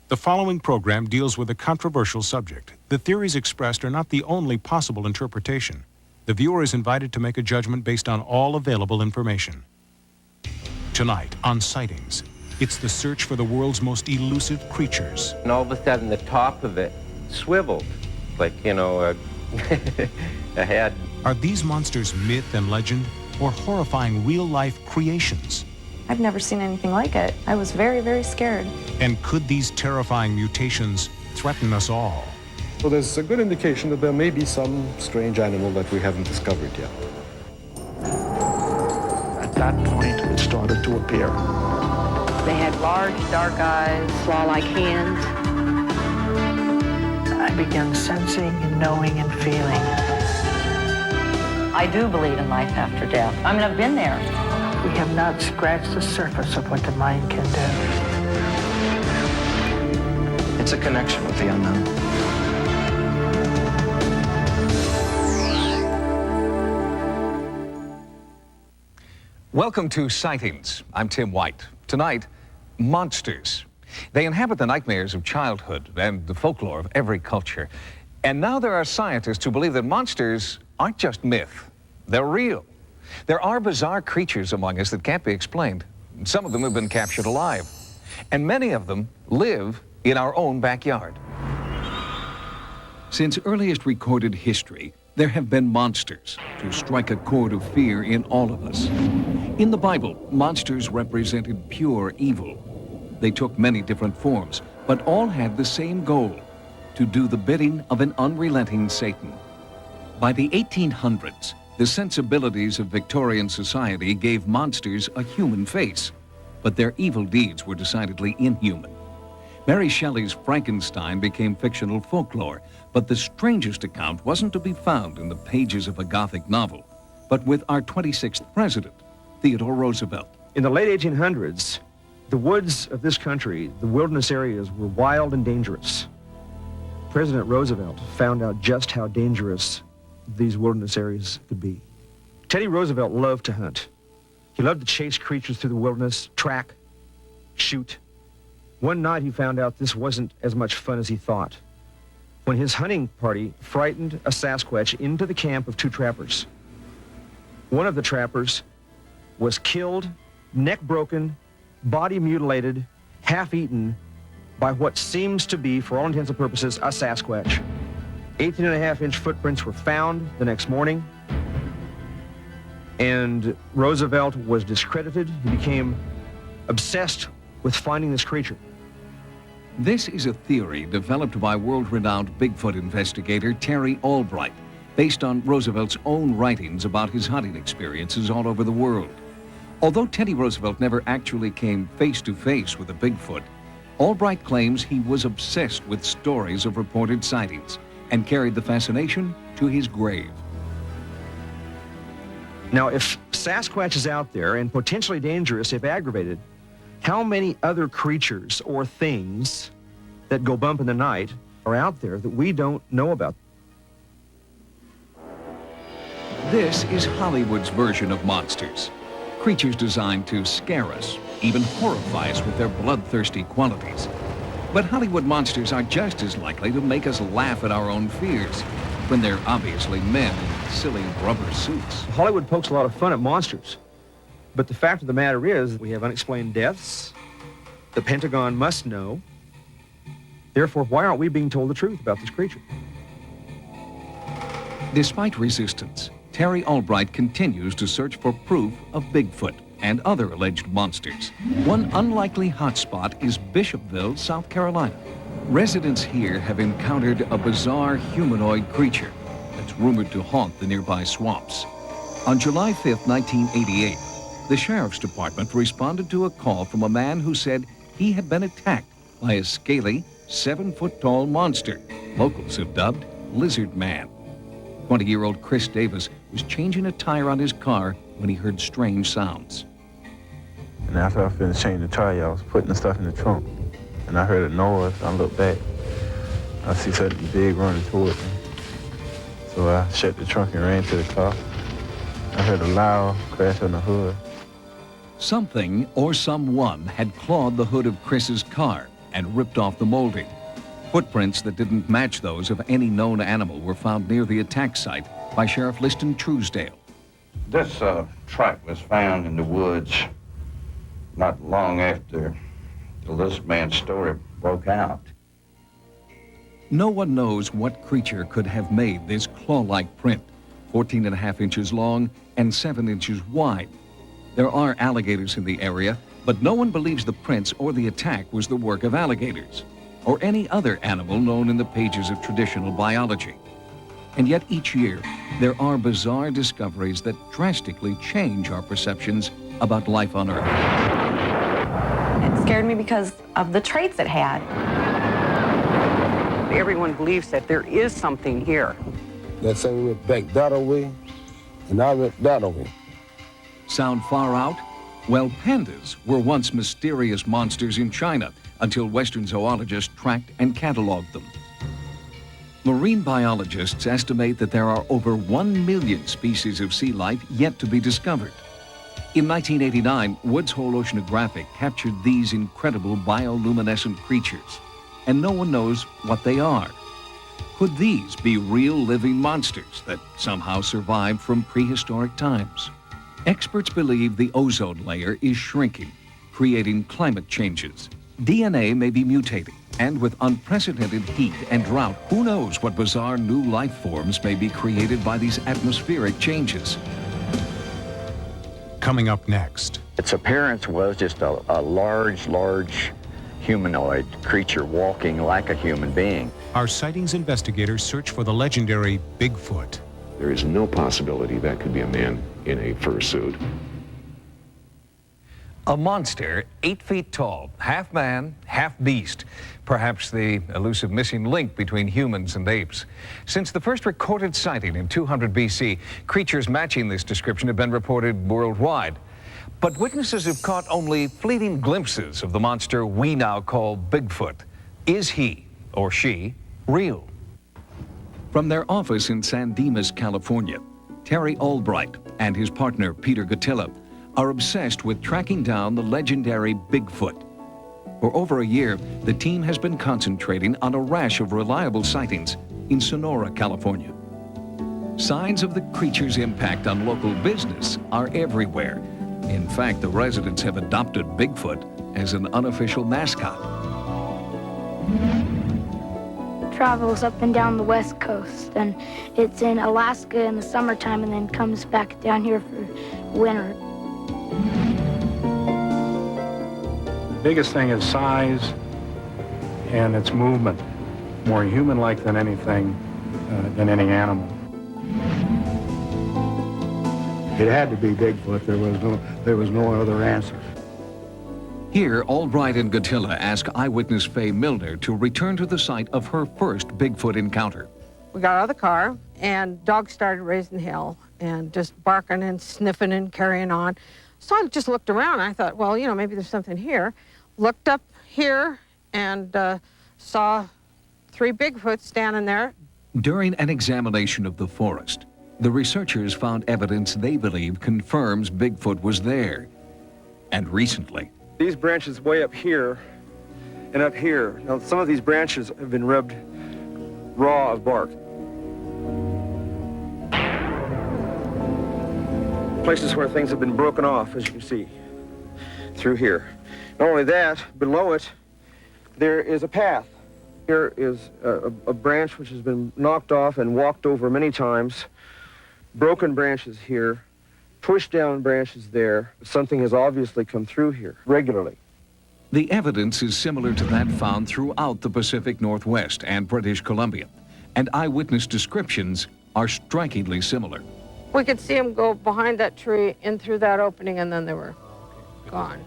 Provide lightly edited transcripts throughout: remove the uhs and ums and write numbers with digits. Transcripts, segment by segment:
The following program deals with a controversial subject. The theories expressed are not the only possible interpretation. The viewer is invited to make a judgment based on all available information. Tonight on Sightings, it's the search for the world's most elusive creatures. And all of a sudden, the top of it swiveled, like, a head. Are these monsters myth and legend, or horrifying real-life creations? I've never seen anything like it. I was very, very scared. And could these terrifying mutations threaten us all? So there's a good indication that there may be some strange animal that we haven't discovered yet. At that point, it started to appear. They had large, dark eyes, claw-like hands. I began sensing and knowing and feeling. I do believe in life after death. I mean, I've been there. We have not scratched the surface of what the mind can do. It's a connection with the unknown. Welcome to Sightings. I'm Tim White. Tonight, monsters. They inhabit the nightmares of childhood and the folklore of every culture. And now there are scientists who believe that monsters aren't just myth. They're real. There are bizarre creatures among us that can't be explained. Some of them have been captured alive. And many of them live in our own backyard. Since earliest recorded history, there have been monsters to strike a chord of fear in all of us. In the Bible, monsters represented pure evil. They took many different forms, but all had the same goal: to do the bidding of an unrelenting Satan. By the 1800s, the sensibilities of Victorian society gave monsters a human face, but their evil deeds were decidedly inhuman. Mary Shelley's Frankenstein became fictional folklore, but the strangest account wasn't to be found in the pages of a Gothic novel, but with our 26th president, Theodore Roosevelt. In the late 1800s, the woods of this country, the wilderness areas, were wild and dangerous. President Roosevelt found out just how dangerous these wilderness areas could be. Teddy Roosevelt loved to hunt. He loved to chase creatures through the wilderness, track, shoot. One night he found out this wasn't as much fun as he thought, when his hunting party frightened a Sasquatch into the camp of two trappers. One of the trappers was killed, neck broken, body mutilated, half-eaten by what seems to be, for all intents and purposes, a Sasquatch. 18.5-inch footprints were found the next morning, and Roosevelt was discredited. He became obsessed with finding this creature. This is a theory developed by world-renowned Bigfoot investigator Terry Albright, based on Roosevelt's own writings about his hunting experiences all over the world. Although Teddy Roosevelt never actually came face-to-face with a Bigfoot, Albright claims he was obsessed with stories of reported sightings and carried the fascination to his grave. Now, if Sasquatch is out there and potentially dangerous if aggravated, how many other creatures or things that go bump in the night are out there that we don't know about? This is Hollywood's version of monsters. Creatures designed to scare us, even horrify us with their bloodthirsty qualities. But Hollywood monsters are just as likely to make us laugh at our own fears when they're obviously men in silly rubber suits. Hollywood pokes a lot of fun at monsters, but the fact of the matter is we have unexplained deaths. The Pentagon must know. Therefore, why aren't we being told the truth about this creature? Despite resistance, Terry Albright continues to search for proof of Bigfoot and other alleged monsters. One unlikely hotspot is Bishopville, South Carolina. Residents here have encountered a bizarre humanoid creature that's rumored to haunt the nearby swamps. On July 5th, 1988, the Sheriff's Department responded to a call from a man who said he had been attacked by a scaly, 7-foot-tall monster locals have dubbed Lizard Man. 20-year-old Chris Davis was changing a tire on his car when he heard strange sounds. And after I finished changing the tire, I was putting the stuff in the trunk. And I heard a noise. I looked back. I see something big running toward me. So I shut the trunk and ran to the car. I heard a loud crash on the hood. Something or someone had clawed the hood of Chris's car and ripped off the molding. Footprints that didn't match those of any known animal were found near the attack site by Sheriff Liston Truesdale. This track was found in the woods not long after this man's story broke out. No one knows what creature could have made this claw-like print, 14.5 inches long and 7 inches wide. There are alligators in the area, but no one believes the prints or the attack was the work of alligators or any other animal known in the pages of traditional biology. And yet each year, there are bizarre discoveries that drastically change our perceptions about life on Earth. It scared me because of the traits it had. Everyone believes that there is something here. That thing went back that way, and I went that way. Sound far out? Well, pandas were once mysterious monsters in China until Western zoologists tracked and cataloged them. Marine biologists estimate that there are over 1 million species of sea life yet to be discovered. In 1989, Woods Hole Oceanographic captured these incredible bioluminescent creatures, and no one knows what they are. Could these be real living monsters that somehow survived from prehistoric times? Experts believe the ozone layer is shrinking, creating climate changes. DNA may be mutating, and with unprecedented heat and drought, who knows what bizarre new life forms may be created by these atmospheric changes. Coming up next. Its appearance was just a large humanoid creature walking like a human being. Our sightings investigators search for the legendary Bigfoot. There is no possibility that could be a man in a fursuit. A monster 8 feet tall, half man, half beast. Perhaps the elusive missing link between humans and apes. Since the first recorded sighting in 200 BC, creatures matching this description have been reported worldwide. But witnesses have caught only fleeting glimpses of the monster we now call Bigfoot. Is he, or she, real? From their office in San Dimas, California, Terry Albright and his partner Peter Gattilla are obsessed with tracking down the legendary Bigfoot. For over a year, the team has been concentrating on a rash of reliable sightings in Sonora, California. Signs of the creature's impact on local business are everywhere. In fact, the residents have adopted Bigfoot as an unofficial mascot. Travels up and down the West Coast, and it's in Alaska in the summertime and then comes back down here for winter. The biggest thing is size and its movement. More human-like than anything, than any animal. It had to be Bigfoot. There was no other answer. Here, Albright and Gattilla ask eyewitness Faye Milner to return to the site of her first Bigfoot encounter. We got out of the car, and dogs started raising hell and just barking and sniffing and carrying on. So I just looked around. I thought, well, maybe there's something here. Looked up here and saw 3 Bigfoots standing there. During an examination of the forest, the researchers found evidence they believe confirms Bigfoot was there. And recently, these branches way up here and up here. Now, some of these branches have been rubbed raw of bark. Places where things have been broken off, as you can see, through here. Not only that, below it, there is a path. Here is a branch which has been knocked off and walked over many times. Broken branches here, pushed down branches there. Something has obviously come through here regularly. the evidence is similar to that found throughout the Pacific Northwest and British Columbia, and eyewitness descriptions are strikingly similar. We could see them go behind that tree, in through that opening, and then they were gone.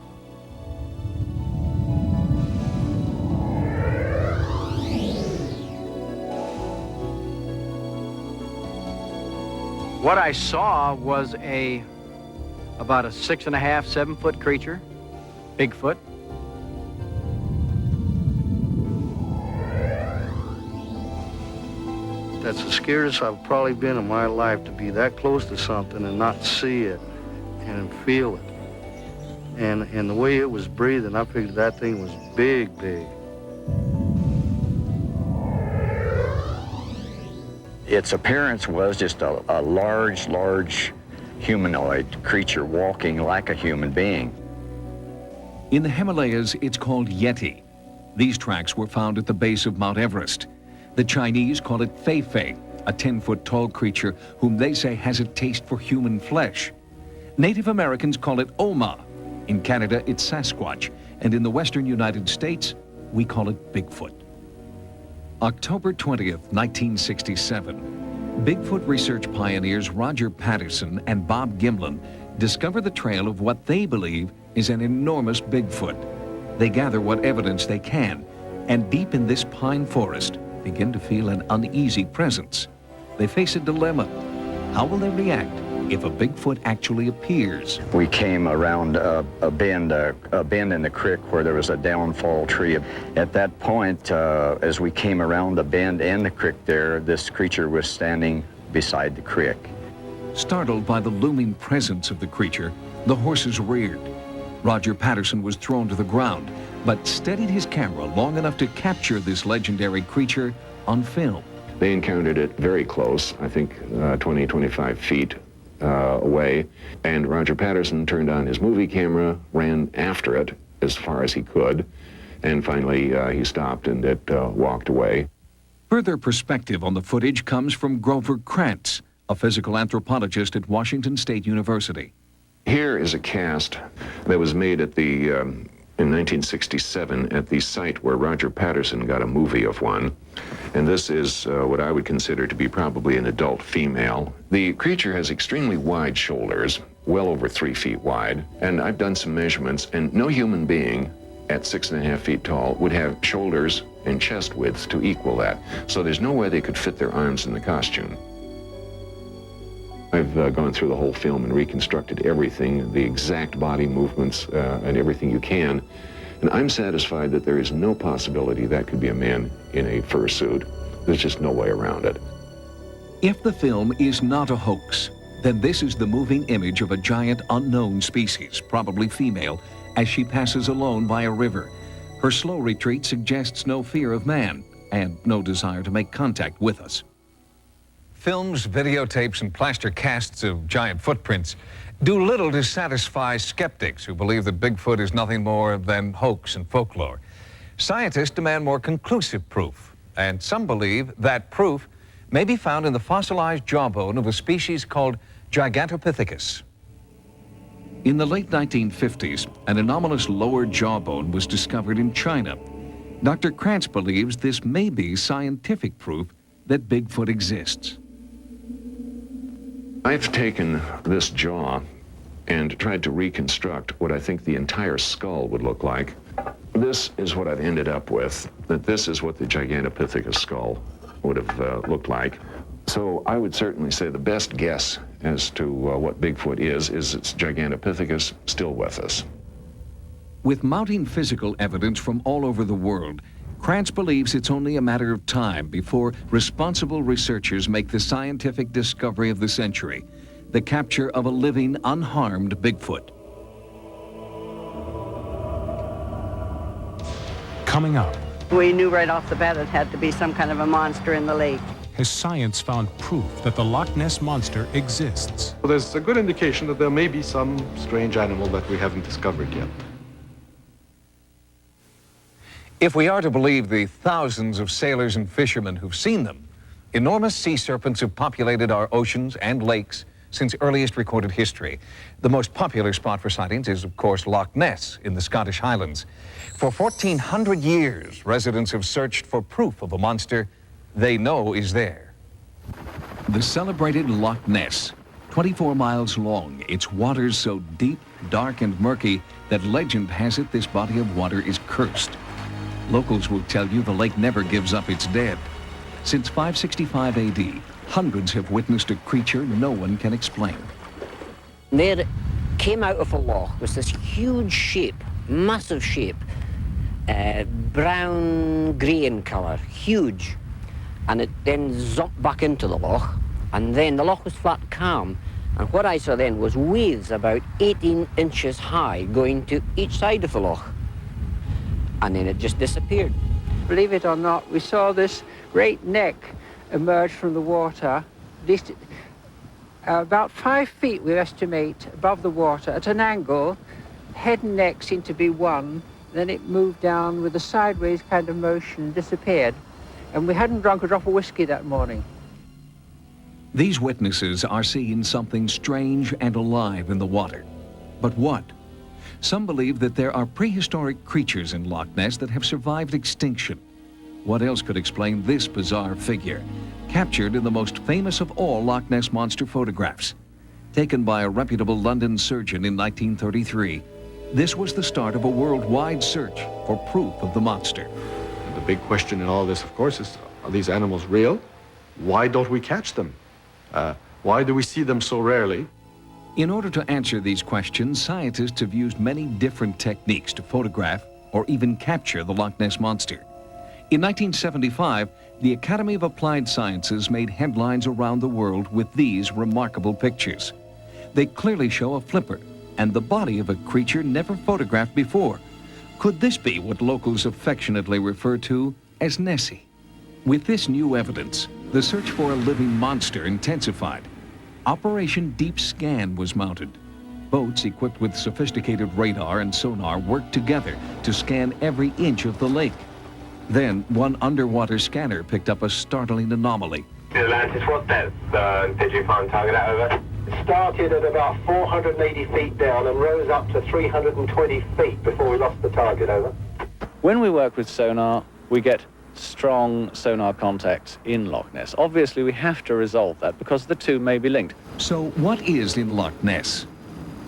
What I saw was about a 6.5, 7 foot creature, Bigfoot. That's the scariest I've probably been in my life, to be that close to something and not see it and feel it. And the way it was breathing, I figured that thing was big, big. Its appearance was just a large humanoid creature walking like a human being. In the Himalayas, it's called Yeti. These tracks were found at the base of Mount Everest. The Chinese call it Fei-Fei, a 10-foot-tall creature whom they say has a taste for human flesh. Native Americans call it Oma. In Canada, it's Sasquatch. And in the western United States, we call it Bigfoot. October 20th, 1967, Bigfoot research pioneers Roger Patterson and Bob Gimlin discover the trail of what they believe is an enormous Bigfoot. They gather what evidence they can, and deep in this pine forest, begin to feel an uneasy presence. They face a dilemma. How will they react if a Bigfoot actually appears? We came around a bend in the creek where there was a downfall tree. At that point, as we came around the bend in the creek there, this creature was standing beside the creek. Startled by the looming presence of the creature, the horses reared. Roger Patterson was thrown to the ground, but steadied his camera long enough to capture this legendary creature on film. They encountered it very close, I think 20, 25 feet away, and Roger Patterson turned on his movie camera, ran after it as far as he could, and finally he stopped and it walked away. Further perspective on the footage comes from Grover Krantz, a physical anthropologist at Washington State University. Here is a cast that was made at the, in 1967 at the site where Roger Patterson got a movie of one. And this is what I would consider to be probably an adult female. The creature has extremely wide shoulders, well over 3 feet wide. And I've done some measurements, and no human being at 6.5 feet tall would have shoulders and chest width to equal that. So there's no way they could fit their arms in the costume. I've gone through the whole film and reconstructed everything, the exact body movements and everything you can. And I'm satisfied that there is no possibility that could be a man in a fursuit. There's just no way around it. If the film is not a hoax, then this is the moving image of a giant unknown species, probably female, as she passes alone by a river. Her slow retreat suggests no fear of man and no desire to make contact with us. Films, videotapes, and plaster casts of giant footprints do little to satisfy skeptics who believe that Bigfoot is nothing more than hoax and folklore. Scientists demand more conclusive proof, and some believe that proof may be found in the fossilized jawbone of a species called Gigantopithecus. In the late 1950s, an anomalous lower jawbone was discovered in China. Dr. Krantz believes this may be scientific proof that Bigfoot exists. I've taken this jaw and tried to reconstruct what I think the entire skull would look like. This is what I've ended up with, that this is what the Gigantopithecus skull would have looked like. So I would certainly say the best guess as to what Bigfoot is it's Gigantopithecus still with us. With mounting physical evidence from all over the world, Krantz believes it's only a matter of time before responsible researchers make the scientific discovery of the century, the capture of a living, unharmed Bigfoot. Coming up, we knew right off the bat it had to be some kind of a monster in the lake. has science found proof that the Loch Ness Monster exists? Well, there's a good indication that there may be some strange animal that we haven't discovered yet. If we are to believe the thousands of sailors and fishermen who've seen them, enormous sea serpents have populated our oceans and lakes since earliest recorded history. The most popular spot for sightings is, of course, Loch Ness in the Scottish Highlands. For 1,400 years, residents have searched for proof of a monster they know is there. The celebrated Loch Ness, 24 miles long, its waters so deep, dark, and murky that legend has it this body of water is cursed. Locals will tell you the lake never gives up its dead. Since 565 AD, hundreds have witnessed a creature no one can explain. There came out of a loch was this huge shape, massive shape, brown grey in colour, huge. And it then zomped back into the loch, and then the loch was flat calm. And what I saw then was waves about 18 inches high going to each side of the loch. And then it just disappeared. Believe it or not, we saw this great neck emerged from the water, at least about 5 feet, we estimate, above the water at an angle. Head and neck seemed to be one. Then it moved down with a sideways kind of motion and disappeared. And we hadn't drunk a drop of whiskey that morning. These witnesses are seeing something strange and alive in the water. But what? Some believe that there are prehistoric creatures in Loch Ness that have survived extinction. What else could explain this bizarre figure, captured in the most famous of all Loch Ness Monster photographs? Taken by a reputable London surgeon in 1933, this was the start of a worldwide search for proof of the monster. The big question in all this, of course, is, are these animals real? Why don't we catch them? Why do we see them so rarely? In order to answer these questions, scientists have used many different techniques to photograph or even capture the Loch Ness Monster. In 1975, the Academy of Applied Sciences made headlines around the world with these remarkable pictures. They clearly show a flipper and the body of a creature never photographed before. Could this be what locals affectionately refer to as Nessie? With this new evidence, the search for a living monster intensified. Operation Deep Scan was mounted. Boats equipped with sophisticated radar and sonar worked together to scan every inch of the lake. Then, one underwater scanner picked up a startling anomaly. Atlantis, what depth did you find target at, over? It started at about 480 feet down and rose up to 320 feet before we lost the target, over. When we work with sonar, we get strong sonar contacts in Loch Ness. Obviously, we have to resolve that because the two may be linked. So what is in Loch Ness?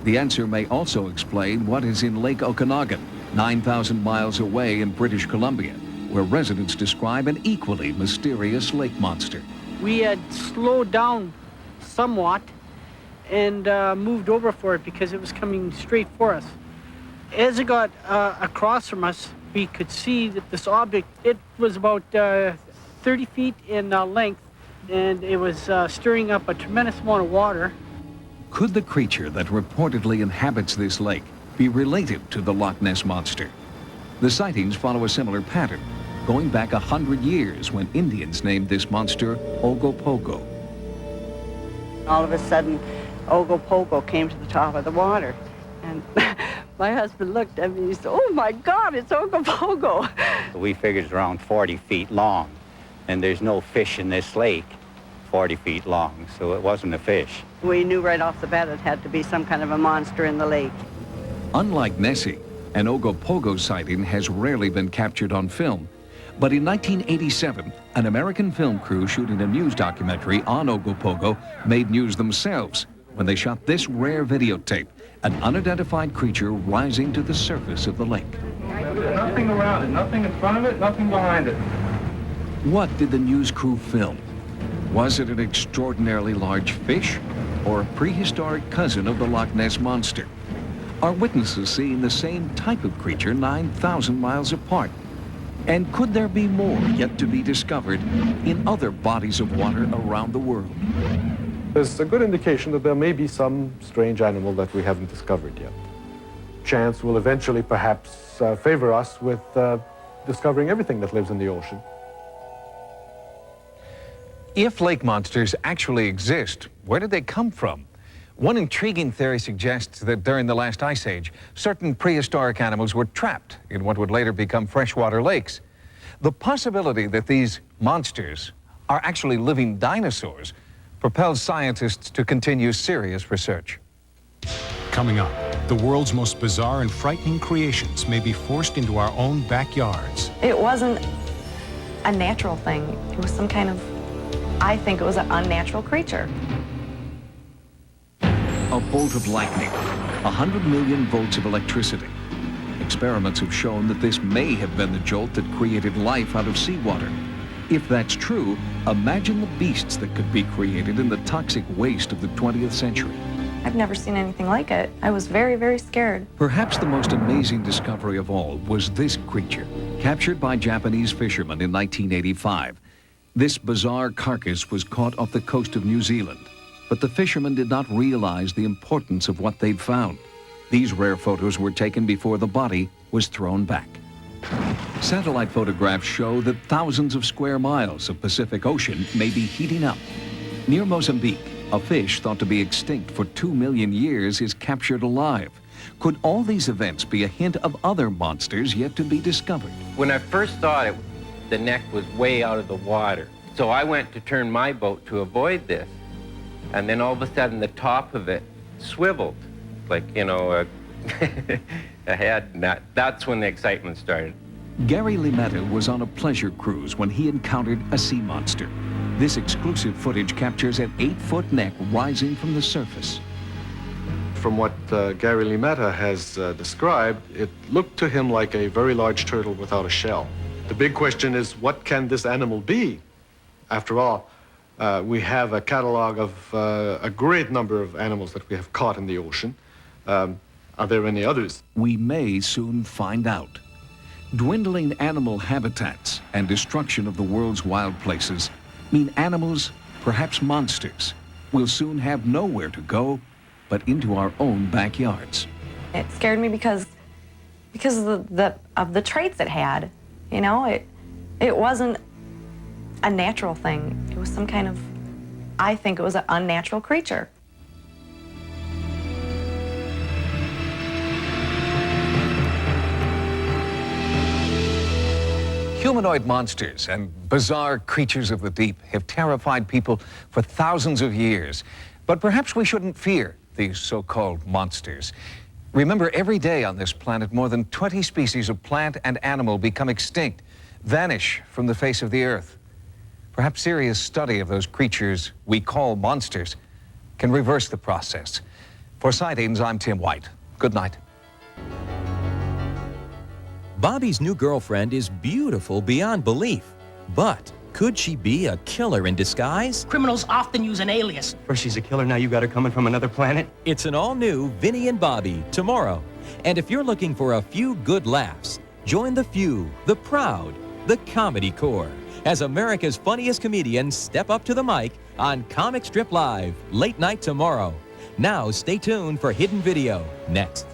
The answer may also explain what is in Lake Okanagan, 9,000 miles away in British Columbia, where residents describe an equally mysterious lake monster. We had slowed down somewhat and moved over for it because it was coming straight for us. As it got across from us, we could see that this object, it was about 30 feet in length, and it was stirring up a tremendous amount of water. Could the creature that reportedly inhabits this lake be related to the Loch Ness Monster? The sightings follow a similar pattern, going back 100 years when Indians named this monster Ogopogo. All of a sudden, Ogopogo came to the top of the water. And my husband looked at me and he said, "Oh my God, it's Ogopogo." We figured it's around 40 feet long, and there's no fish in this lake 40 feet long, so it wasn't a fish. We knew right off the bat it had to be some kind of a monster in the lake. Unlike Nessie, an Ogopogo sighting has rarely been captured on film. But in 1987, an American film crew shooting a news documentary on Ogopogo made news themselves when they shot this rare videotape, an unidentified creature rising to the surface of the lake. Nothing around it, nothing in front of it, nothing behind it. What did the news crew film? Was it an extraordinarily large fish or a prehistoric cousin of the Loch Ness Monster? Are witnesses seeing the same type of creature 9,000 miles apart? And could there be more yet to be discovered in other bodies of water around the world? There's a good indication that there may be some strange animal that we haven't discovered yet. Chance will eventually perhaps favor us with discovering everything that lives in the ocean. If lake monsters actually exist, where did they come from? One intriguing theory suggests that during the last ice age, certain prehistoric animals were trapped in what would later become freshwater lakes. The possibility that these monsters are actually living dinosaurs propels scientists to continue serious research. Coming up, the world's most bizarre and frightening creations may be forced into our own backyards. It wasn't a natural thing. It was some kind of, I think it was an unnatural creature. A bolt of lightning, 100 million volts of electricity. Experiments have shown that this may have been the jolt that created life out of seawater. If that's true, imagine the beasts that could be created in the toxic waste of the 20th century. I've never seen anything like it. I was very, very scared. Perhaps the most amazing discovery of all was this creature, captured by Japanese fishermen in 1985. This bizarre carcass was caught off the coast of New Zealand. But the fishermen did not realize the importance of what they'd found. These rare photos were taken before the body was thrown back. Satellite photographs show that thousands of square miles of Pacific Ocean may be heating up. Near Mozambique, a fish thought to be extinct for 2 million years is captured alive. Could all these events be a hint of other monsters yet to be discovered? When I first saw it, the neck was way out of the water. So I went to turn my boat to avoid this. And then all of a sudden the top of it swiveled, like, you know, a head. And that's when the excitement started. Gary Limetta was on a pleasure cruise when he encountered a sea monster. This exclusive footage captures an 8-foot neck rising from the surface. From what Gary Limetta has described, it looked to him like a very large turtle without a shell. The big question is, what can this animal be? After all, we have a catalog of a great number of animals that we have caught in the ocean. Are there any others? We may soon find out. Dwindling animal habitats and destruction of the world's wild places mean animals, perhaps monsters, will soon have nowhere to go but into our own backyards. It scared me because of the traits it had. You know, it wasn't a natural thing. It was some kind of, I think it was an unnatural creature. Humanoid monsters and bizarre creatures of the deep have terrified people for thousands of years. But perhaps we shouldn't fear these so-called monsters. Remember, every day on this planet, more than 20 species of plant and animal become extinct, vanish from the face of the earth. Perhaps serious study of those creatures we call monsters can reverse the process. For Sightings, I'm Tim White. Good night. Bobby's new girlfriend is beautiful beyond belief, but could she be a killer in disguise? Criminals often use an alias. First she's a killer, now you got her coming from another planet. It's an all-new Vinny and Bobby tomorrow. And if you're looking for a few good laughs, join the few, the proud, the Comedy Corps, as America's funniest comedians step up to the mic on Comic Strip Live, late night tomorrow. Now stay tuned for Hidden Video, next.